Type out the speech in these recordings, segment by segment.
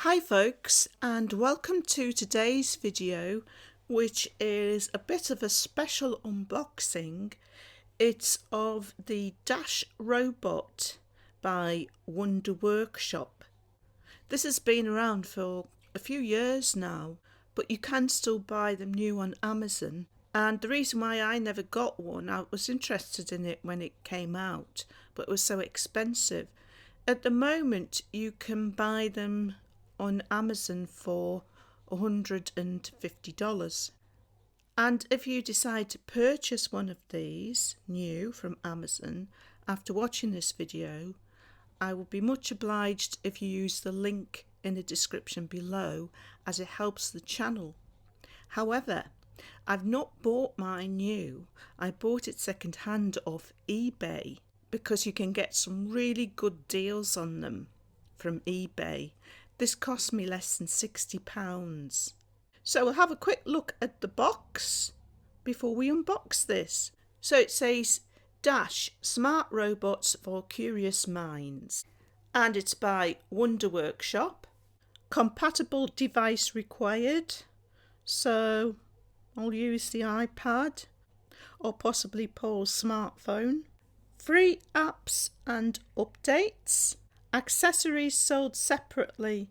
Hi folks, and welcome to today's video, which is a bit of a special unboxing. It's of the Dash Robot by Wonder Workshop. This has been around for a few years now, but you can still buy them new on Amazon. And the reason why I never got one, I was interested in it when it came out, but it was so expensive. At the moment, you can buy them on Amazon for $150. And if you decide to purchase one of these new from Amazon after watching this video, I will be much obliged if you use the link in the description below, as it helps the channel. However, I've not bought mine new. I bought it second hand off eBay because you can get some really good deals on them from eBay. This cost me less than £60. So we'll have a quick look at the box before we unbox this. So it says Dash Smart Robots for Curious Minds, and it's by Wonder Workshop. Compatible device required, so I'll use the iPad or possibly Paul's smartphone. Free apps and updates. Accessories sold separately.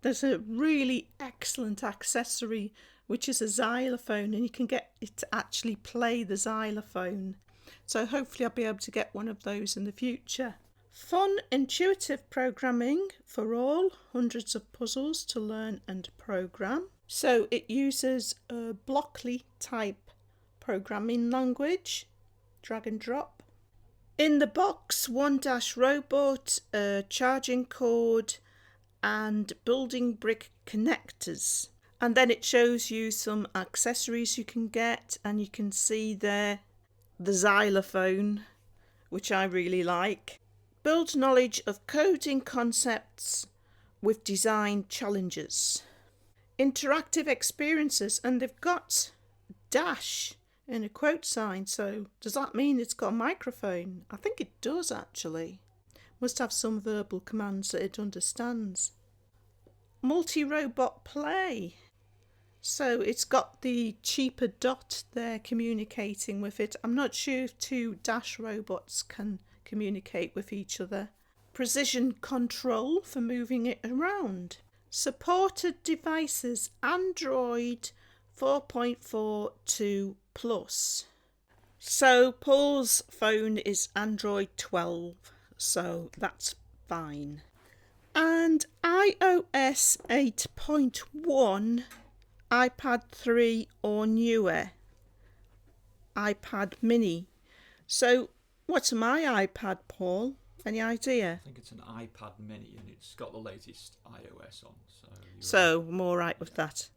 There's a really excellent accessory which is a xylophone, and you can get it to actually play the xylophone. So hopefully I'll be able to get one of those in the future. Fun, intuitive programming for all. Hundreds of puzzles to learn and program. So it uses a Blockly type programming language. Drag and drop. In the box, one Dash robot, a charging cord, and building brick connectors. And then it shows you some accessories you can get, and you can see there the xylophone, which I really like. Build knowledge of coding concepts with design challenges. Interactive experiences, and they've got Dash in a quote sign, so does that mean it's got a microphone? I think it does actually. Must have some verbal commands that it understands. Multi-robot play. So it's got the cheaper dot there communicating with it. I'm not sure if two Dash robots can communicate with each other. Precision control for moving it around. Supported devices, Android 4.42 Plus. So Paul's phone is Android 12, so that's fine. And iOS 8.1, iPad 3 or newer, iPad mini. So what's my iPad, Paul? Any idea? I think it's an iPad mini and it's got the latest iOS on. So I'm all right with that.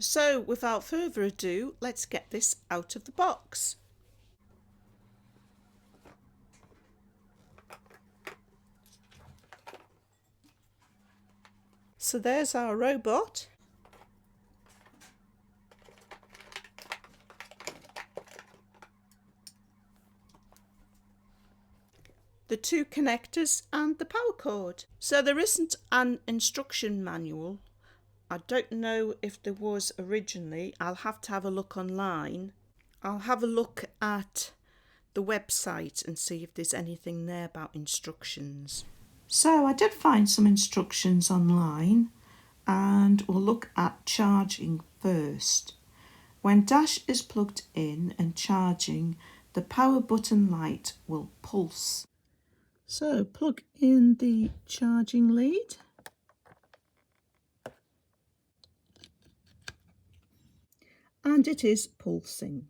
So without further ado, let's get this out of the box. So there's our robot. The two connectors and the power cord. So there isn't an instruction manual. I don't know if there was originally. I'll have to have a look online. I'll have a look at the website and see if there's anything there about instructions. So I did find some instructions online, and we'll look at charging first. When Dash is plugged in and charging, the power button light will pulse. So plug in the charging lead. And it is pulsing.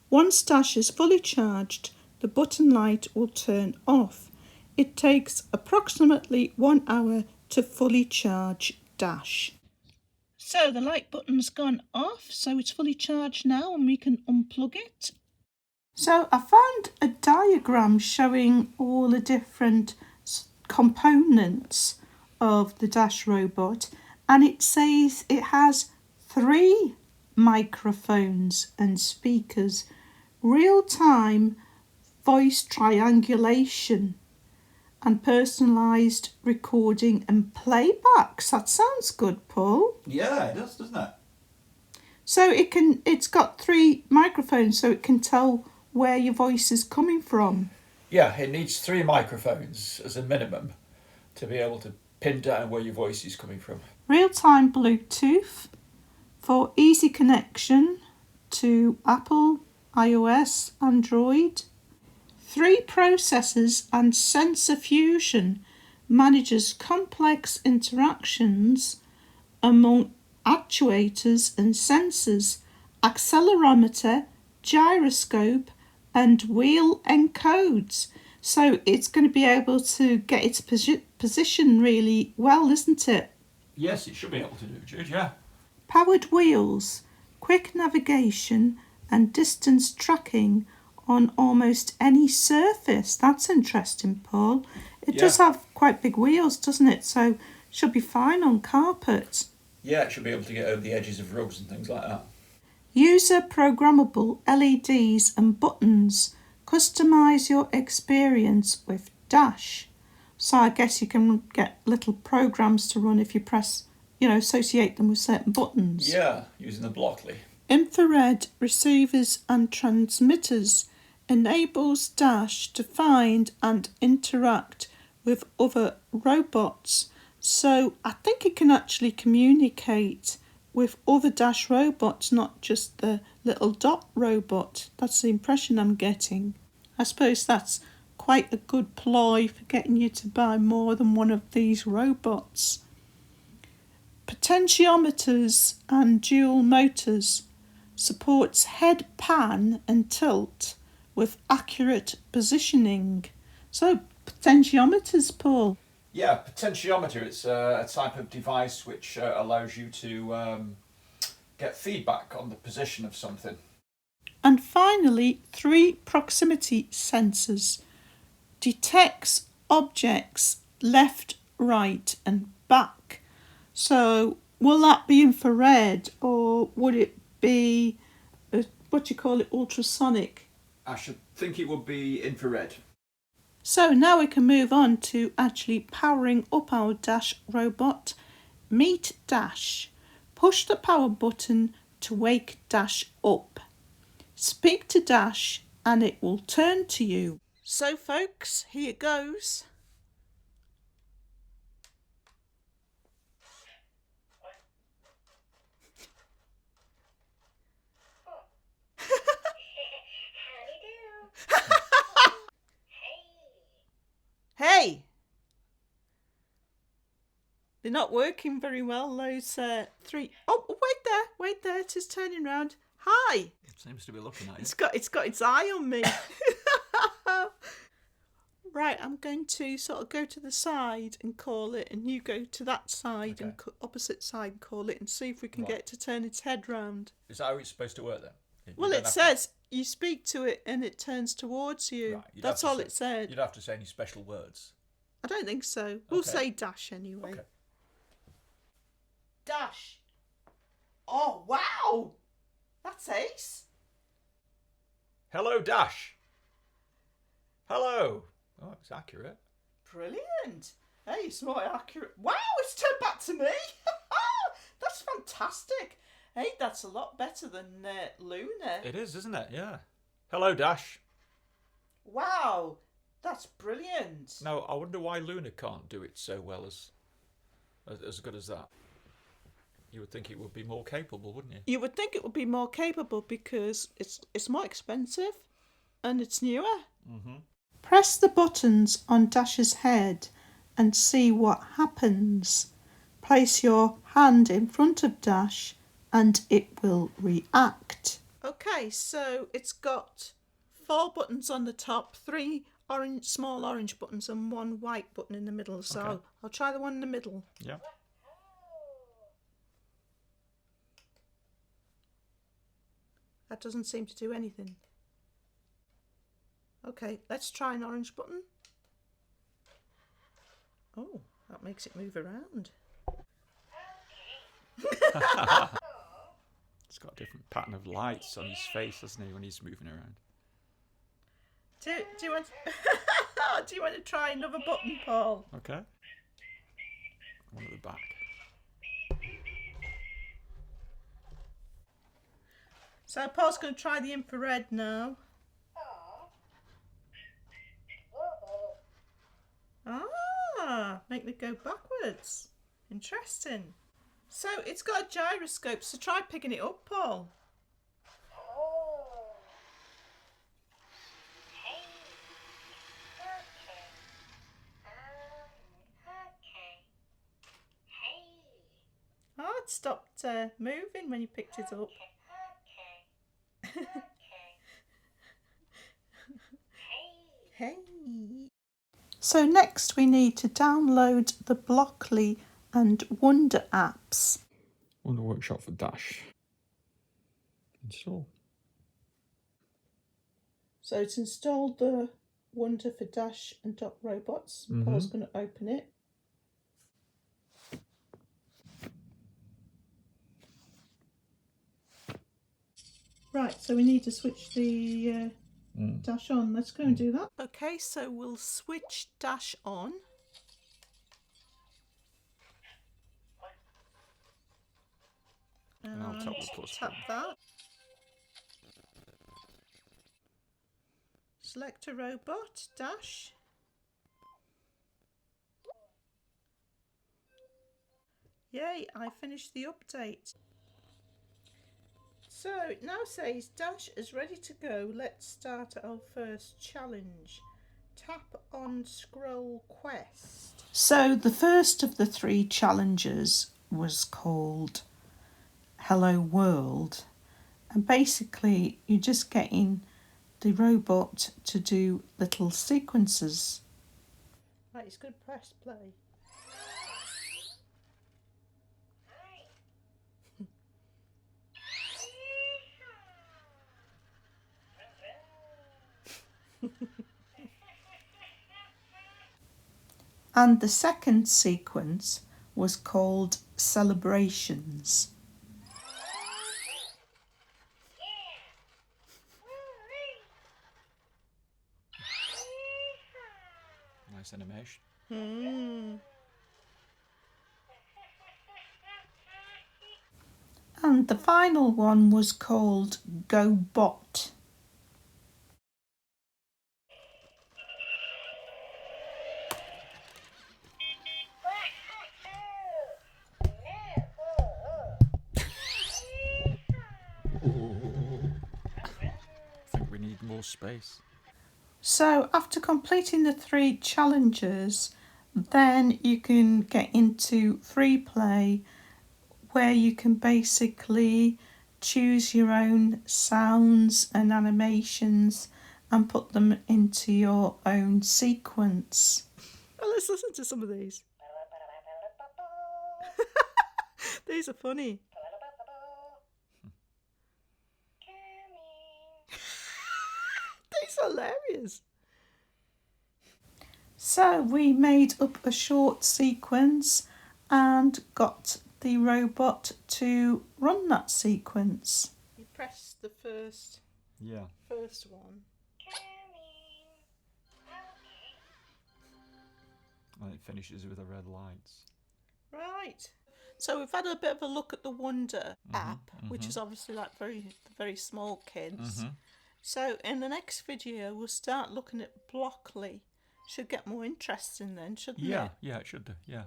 Once Dash is fully charged, the button light will turn off. It takes approximately 1 hour to fully charge Dash. So the light button's gone off, so it's fully charged now and we can unplug it. So I found a diagram showing all the different components of the Dash robot, and it says it has 3 microphones and speakers, real-time voice triangulation, and personalised recording and playbacks. That sounds good, Paul. Yeah, it does, doesn't it? So it's got 3 microphones, so it can tell where your voice is coming from. Yeah, it needs 3 microphones as a minimum to be able to pin down where your voice is coming from. Real-time Bluetooth for easy connection to Apple, iOS, Android. 3 processors and sensor fusion manages complex interactions among actuators and sensors, accelerometer, gyroscope and wheel encodes. So it's going to be able to get its position really well, isn't it? Yes, it should be able to do, Jude, yeah. Powered wheels, quick navigation and distance tracking on almost any surface. That's interesting, Paul. It does have quite big wheels, doesn't it? So should be fine on carpet. Yeah, it should be able to get over the edges of rugs and things like that. User programmable LEDs and buttons. Customise your experience with Dash. So I guess you can get little programs to run if you press, associate them with certain buttons. Yeah, using the Blockly. Infrared receivers and transmitters enables Dash to find and interact with other robots. So I think it can actually communicate with other Dash robots, not just the little dot robot. That's the impression I'm getting. I suppose that's quite a good ploy for getting you to buy more than one of these robots. Potentiometers and dual motors. Supports head pan and tilt with accurate positioning. So, potentiometers, Paul. Yeah, potentiometer. It's a type of device which allows you to get feedback on the position of something. And finally, 3 proximity sensors. Detects objects left, right and back. So, will that be infrared or would it be, ultrasonic? I should think it would be infrared. So now we can move on to actually powering up our Dash robot. Meet Dash. Push the power button to wake Dash up. Speak to Dash and it will turn to you. So folks, here goes. Hey! They're not working very well, those 3. Oh, wait there, it is turning round. Hi! It seems to be looking at you. It's got its eye on me. Right, I'm going to sort of go to the side and call it, and you go to that side and opposite side and call it, and see if we can get it to turn its head round. Is that how it's supposed to work then? Well, it says you speak to it and it turns towards you. Right, that's all it said. You'd have to say any special words. I don't think so. We'll say Dash anyway. Okay. Dash. Oh, wow! That's ace. Hello, Dash. Hello. Oh, it's accurate. Brilliant. Hey, it's more accurate. Wow, it's turned back to me. That's fantastic. Hey, that's a lot better than Luna. It is, isn't it? Yeah. Hello, Dash. Wow, that's brilliant. Now, I wonder why Luna can't do it so well as good as that. You would think it would be more capable, wouldn't you? You would think it would be more capable because it's more expensive and it's newer. Mm-hmm. Press the buttons on Dash's head and see what happens. Place your hand in front of Dash and it will react. Okay, so it's got 4 buttons on the top, 3 small orange buttons and 1 white button in the middle. So I'll try the one in the middle. Yeah. That doesn't seem to do anything. Okay, let's try an orange button. Oh, that makes it move around. It's got a different pattern of lights on his face, doesn't he, when he's moving around? Do you want Do you want to try another button, Paul? Okay. One at the back. So Paul's going to try the infrared now. Ah, make it go backwards. Interesting. So it's got a gyroscope, so try picking it up, Paul. Oh, it stopped moving when you picked it up. Hey. So next we need to download the Blockly and Wonder apps. Wonder Workshop for Dash. Install. So it's installed the Wonder for Dash and Dot Robots. Paul's going to open it. Right, so we need to switch the Dash on. Let's go and do that. Okay, so we'll switch Dash on. And I'll tap the plus Tap button. that. Select a robot, Dash. Yay, I finished the update. So it now says Dash is ready to go. Let's start our first challenge. Tap on Scroll Quest. So the first of the 3 challenges was called Hello World. And basically you're just getting the robot to do little sequences. Right, it's going to press play. And the second sequence was called Celebrations. Nice animation. And the final one was called Go Bot. I think we need more space. So after completing the 3 challenges, then you can get into free play where you can basically choose your own sounds and animations and put them into your own sequence. Well, let's listen to some of these. These are funny. These are hilarious. So we made up a short sequence and got the robot to run that sequence. You press the first one. And it finishes with the red lights. Right. So we've had a bit of a look at the Wonder app, which is obviously like very small kids. So in the next video we'll start looking at Blockly. Should get more interesting then, shouldn't it? Yeah, it should do. Yeah,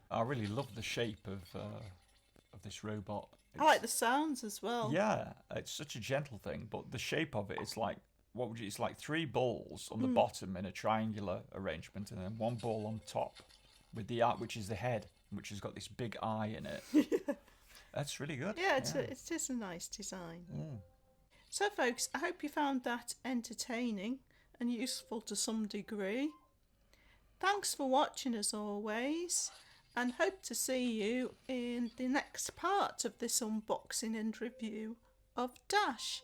I really love the shape of this robot. I like the sounds as well. Yeah, it's such a gentle thing, but the shape of it, it's like it's like 3 balls on the bottom in a triangular arrangement, and then 1 ball on top with the art, which is the head, which has got this big eye in it. That's really good. Yeah, it is a nice design. So folks, I hope you found that entertaining and useful to some degree. Thanks for watching as always, and hope to see you in the next part of this unboxing and review of Dash.